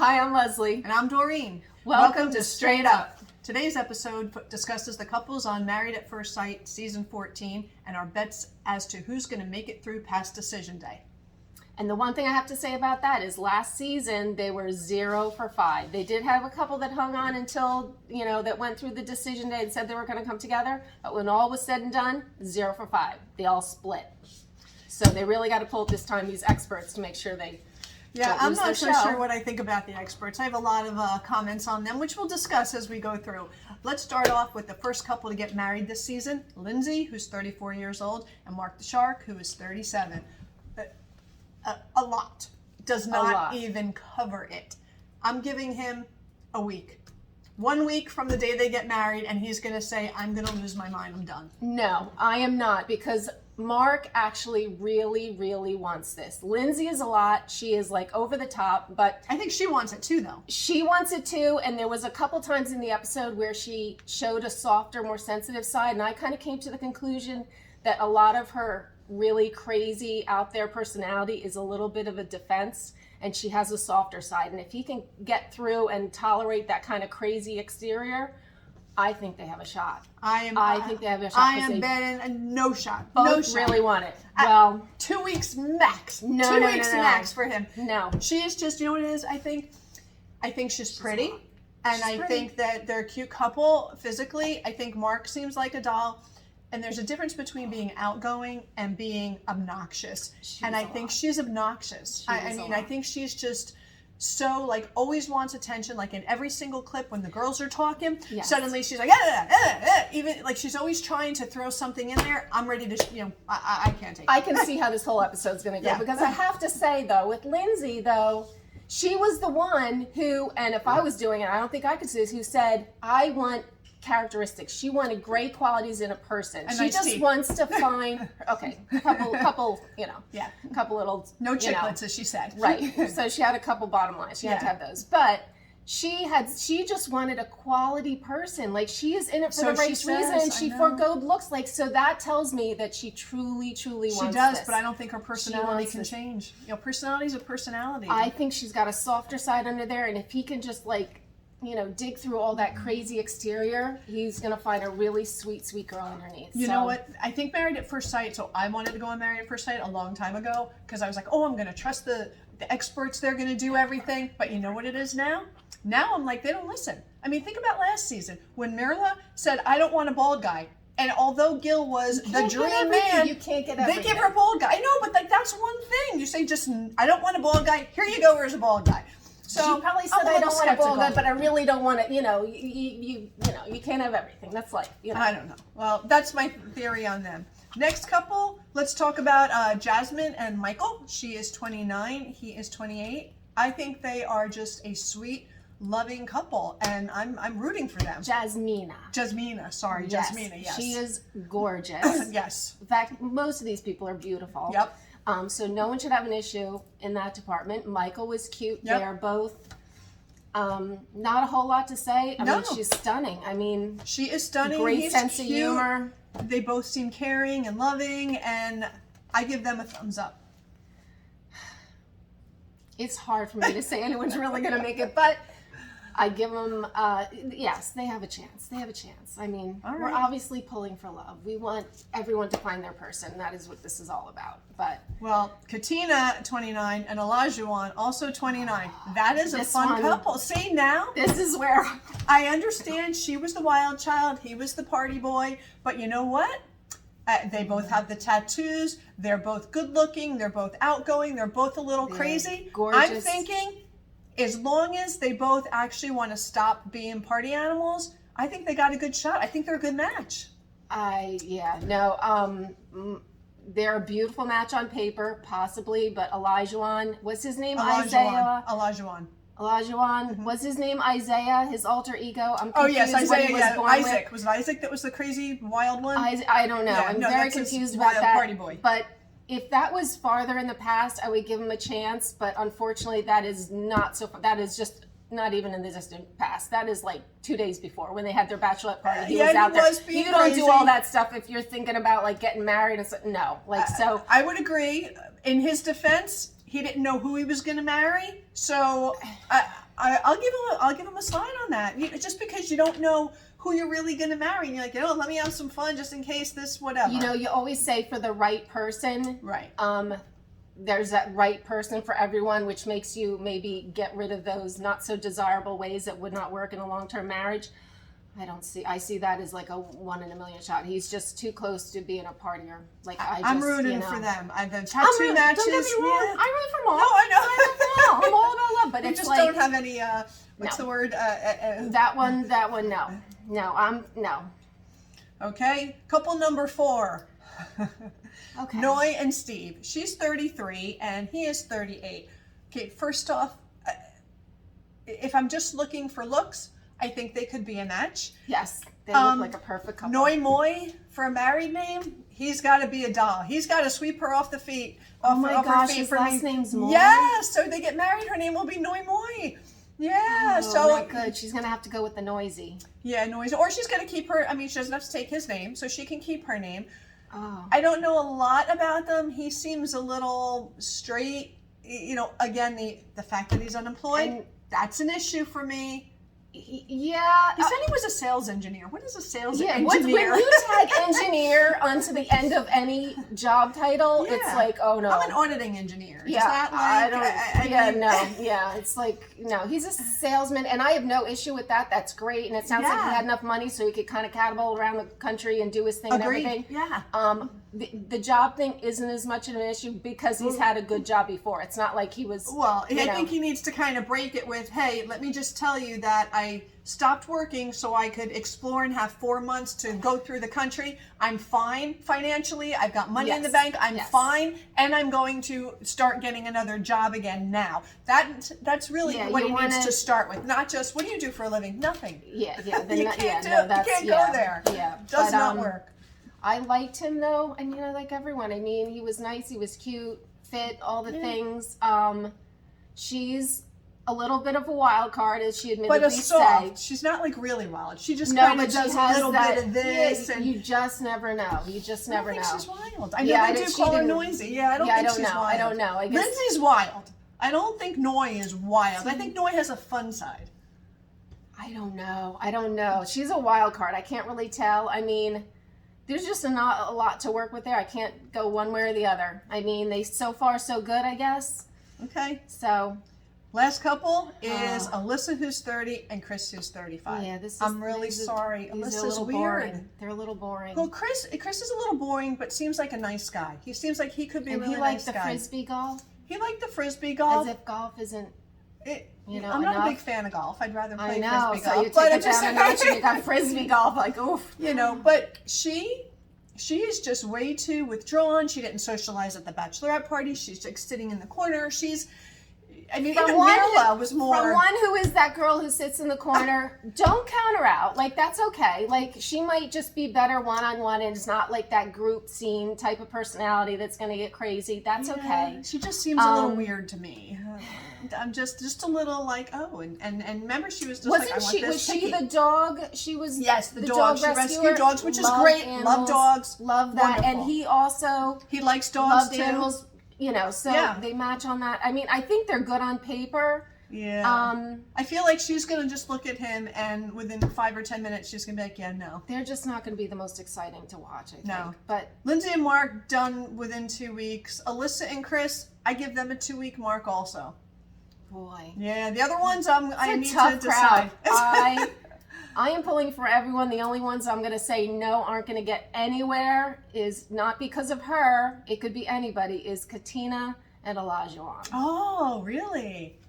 Hi, I'm Leslie. And I'm Doreen. Welcome to Straight Up. Today's episode discusses the couples on Married at First Sight, Season 14, and our bets as to who's going to make it through past decision day. And the one thing I have to say about that is last season, they were 0 for 5. They did have a couple that hung on until, that went through the decision day and said they were going to come together. But when all was said and done, 0 for 5. They all split. So they really got to pull this time, these experts, to make sure they I'm not so sure what I think about the experts. I have a lot of comments on them, which we'll discuss as we go through. Let's start off with the first couple to get married this season. Lindsay, who's 34 years old, and Mark the Shark, who is 37. A lot. Does not even cover it. I'm giving him a week. 1 week from the day they get married, and he's going to say, I'm going to lose my mind, I'm done. No, I am not, because Mark actually really, really wants this. Lindsay is a lot. She is like over the top, but I think she wants it too, though. She wants it too, and there was a couple times in the episode where she showed a softer, more sensitive side, and I kind of came to the conclusion that a lot of her really crazy, out there personality is a little bit of a defense, and she has a softer side. And if he can get through and tolerate that kind of crazy exterior, I think they have a shot. I think they have a shot. I am betting a no shot. Both no shot. Really want it. Well, 2 weeks max. No, 2 weeks max for him. No. She is just, you know what it is? I think she's pretty. And I think that they're a cute couple physically. I think Mark seems like a doll. And there's a difference between being outgoing and being obnoxious. I think she's obnoxious. I think she's just so always wants attention. Like in every single clip when the girls are talking, suddenly she's like, even she's always trying to throw something in there. I'm ready to, I can't take it. I can see how this whole episode's going to go because I have to say though, with Lindsay though, she was the one who, and if I was doing it, I don't think I could see this, who said, I want characteristics. She wanted great qualities in a person. She just wants to find couple little no chiclets, as she said. Right. So she had a couple bottom lines. She had to have those. But she just wanted a quality person. Like she is in it for the right reason, and she forgoed looks. So that tells me that she truly wants She does, this. but I don't think her personality can change. Personality's a personality. I think she's got a softer side under there, and if he can just dig through all that crazy exterior, he's going to find a really sweet, sweet girl underneath. You know what? I think Married at First Sight, so I wanted to go on Married at First Sight a long time ago because I was like, I'm going to trust the experts. They're going to do everything. But you know what it is now? Now I'm like, they don't listen. I mean, think about last season when Mirla said, I don't want a bald guy. And although Gil was the dream man, you can't get everything. They give her a bald guy. I know, but that's one thing. You say, I don't want a bald guy. Here you go. Here's a bald guy. So she probably said, I don't want a bald guy, but I really don't want it. You can't have everything. That's life. I don't know. Well, that's my theory on them. Next couple, let's talk about Jasmine and Michael. She is 29. He is 28. I think they are just a sweet, loving couple, and I'm rooting for them. Jasmina, sorry. Yes. Jasmina, yes. She is gorgeous. Yes. In fact, most of these people are beautiful. Yep. So no one should have an issue in that department. Michael was cute. Yep. They are both not a whole lot to say. I mean, she's stunning. I mean, she is stunning. Great sense of humor. They both seem caring and loving, and I give them a thumbs up. It's hard for me to say anyone's really going to make it, but I give them, yes, they have a chance. They have a chance. I mean, we're obviously pulling for love. We want everyone to find their person. That is what this is all about. But Katina, 29, and Olajuwon, also 29. That is a fun couple. See, now? This is where I understand she was the wild child. He was the party boy. But you know what? They both have the tattoos. They're both good looking. They're both outgoing. They're both a little crazy. Gorgeous. I'm thinking, as long as they both actually want to stop being party animals, I think they got a good shot. I think they're a good match. They're a beautiful match on paper, possibly, but Olajuwon, what's his name? Olajuwon. Was his name Isaiah, his alter ego? I'm confused. Oh, yes, Isaiah, Isaac. With. Was it Isaac that was the crazy wild one? I don't know. I'm very confused about that. Party boy. But if that was farther in the past, I would give him a chance. But unfortunately, that is not so far. That is just not even in the distant past. That is like 2 days before when they had their bachelorette party. He was out there. You don't do all that stuff if you're thinking about like getting married and stuff. No, so. I would agree. In his defense, he didn't know who he was going to marry. So I'll give him a slide on that. Just because you don't know who you're really going to marry, and you're like, let me have some fun just in case this whatever. You always say for the right person. Right. There's that right person for everyone, which makes you maybe get rid of those not so desirable ways that would not work in a long-term marriage. I see that as like a 1 in a million shot. He's just too close to being a partier. Like I'm rooting for them. The tattoo matches. Don't get me wrong. Yeah. I root for them all. No, I know. I'm all about love, but we it's just like, don't have any. What's the word? That one. No. Okay, couple number 4. Okay. Noy and Steve. She's 33 and he is 38. Okay, first off, if I'm just looking for looks, I think they could be a match. Yes, they look like a perfect couple. Noy Moy, for a married name, he's got to be a doll. He's got to sweep her off the feet. Oh my gosh, his last name's Moy? Yeah, so they get married, her name will be Noy Moy. Yeah, oh, so not good. She's gonna have to go with the noisy. Yeah, noisy. Or she's gonna keep her. I mean, she doesn't have to take his name, so she can keep her name. Oh. I don't know a lot about them. He seems a little straight. Again, the fact that he's unemployed, that's an issue for me. Yeah. He said he was a sales engineer. What is a sales engineer? When you tag engineer onto the end of any job title, it's like, oh no. I'm an auditing engineer. Yeah, is that like, it's like, no, he's a salesman, and I have no issue with that. That's great, and it sounds like he had enough money so he could kind of catapult around the country and do his thing and everything. Yeah. The job thing isn't as much of an issue because he's had a good job before. It's not like he was. Well, I think he needs to kind of break it with, hey, let me just tell you that I stopped working so I could explore and have 4 months to go through the country. I'm fine financially. I've got money in the bank. I'm fine, and I'm going to start getting another job again now. That's really what he needs to start with. Not just, what do you do for a living? Nothing. Yeah. You can't go there. Yeah. Does not work. I liked him though, and like everyone. I mean, he was nice, he was cute, fit, all the things. She's a little bit of a wild card, as she admittedly said. She's not like really wild. She just kind of does a little bit of this, and you just never know. You just never know. I don't think she's wild. I never do call her noisy. Yeah, I don't think she's wild. I don't know. I guess Lindsay's wild. I don't think Noy is wild. I think Noy has a fun side. I don't know. She's a wild card. I can't really tell. I mean, there's just not a lot to work with there. I can't go one way or the other. I mean, they so far so good, I guess. Okay. So, last couple is Alyssa, who's 30, and Chris, who's 35. Yeah, I'm really sorry. Alyssa's weird. Boring. They're a little boring. Well, Chris is a little boring, but seems like a nice guy. He seems like he could be a really nice guy. He liked the frisbee golf. He liked the frisbee golf. As if golf isn't. I'm not a big fan of golf. I'd rather play frisbee golf. So you take it down a notch and you got frisbee golf, like oof. But she is just way too withdrawn. She didn't socialize at the bachelorette party. She's like sitting in the corner. Even Mirla was more. From one who is that girl who sits in the corner, don't count her out. Like, that's okay. Like, she might just be better one-on-one, and it's not like that group scene type of personality that's going to get crazy. That's okay. She just seems a little weird to me. I'm just a little like, and remember, she was just like, I want this. Was she the dog? She was the dog. She rescued dogs, which is great. Love dogs. Love that. Wonderful. And he likes dogs too. Animals. They match on that. I mean, I think they're good on paper. Yeah. I feel like she's going to just look at him, and within 5 or 10 minutes, she's going to be like, yeah, no. They're just not going to be the most exciting to watch, I think. No. But Lindsay and Mark, done within 2 weeks. Alyssa and Chris, I give them a 2-week mark also. Boy. Yeah, the other ones, I need to crowd. decide. I am pulling for everyone. The only ones I'm going to say no aren't going to get anywhere is not because of her. It could be anybody. Is Katina and Olajuwon. Oh, really?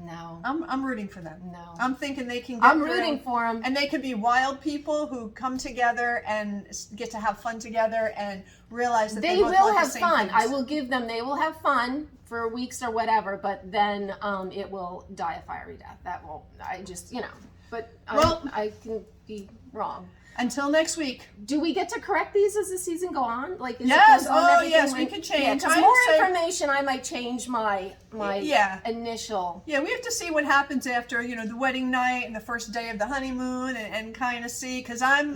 No. I'm rooting for them. No. I'm thinking they can get I'm rooting for them. And they could be wild people who come together and get to have fun together and realize that they both will like have the same fun. things. I will give them, they will have fun for weeks or whatever, but then it will die a fiery death. That will, but I can be wrong. Until next week. Do we get to correct these as the season go on? Like, yes. Yes, we can change. Because more information, I might change my initial. Yeah, we have to see what happens after the wedding night and the first day of the honeymoon, and kind of see, because I'm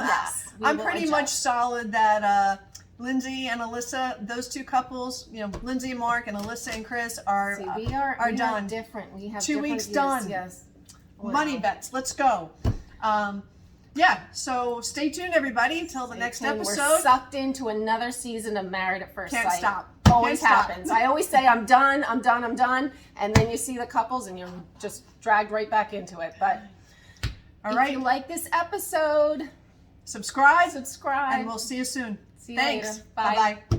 pretty much solid that Lindsay and Alyssa, those two couples, Lindsay and Mark and Alyssa and Chris are done. Different. We have 2 weeks done. Yes. Money bets. Let's go. Yeah, so stay tuned, everybody, till the next episode. We're sucked into another season of Married at First Can't Sight. stop. Always happens. I always say I'm done, and then you see the couples and you're just dragged right back into it. But if you like this episode, subscribe, and we'll see you soon. See you Thanks. later. Bye. Bye-bye.